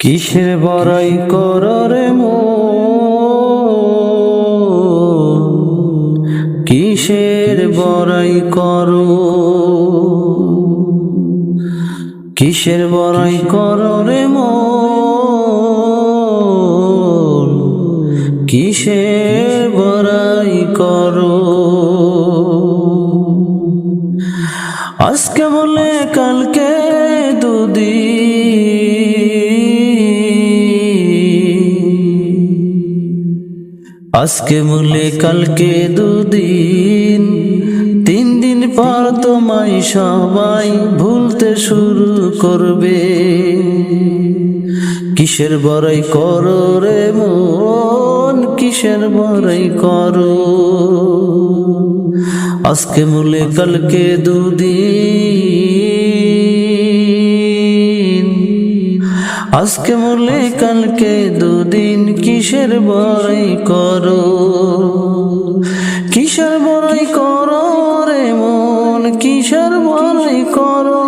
কিসের বড়াই করো রে মন, কিসের বড়াই করো, কিসের বড়াই করো রে মন, কিসের বড়াই করো। আজকে বলে কালকে আজকে বলে কালকে দুদিন, 3 দিন পর তোমায় সবাই ভুলতে শুরু করবে। কিসের বড়াই করো রে মন, কিসের বড়াই করো। আজকে বলে কালকে দুদিন, আজকে বলে কালকে দুদিন, কিসের বড়াই করো, কিসের বড়াই করো রে মন, কিসের বড়াই করো।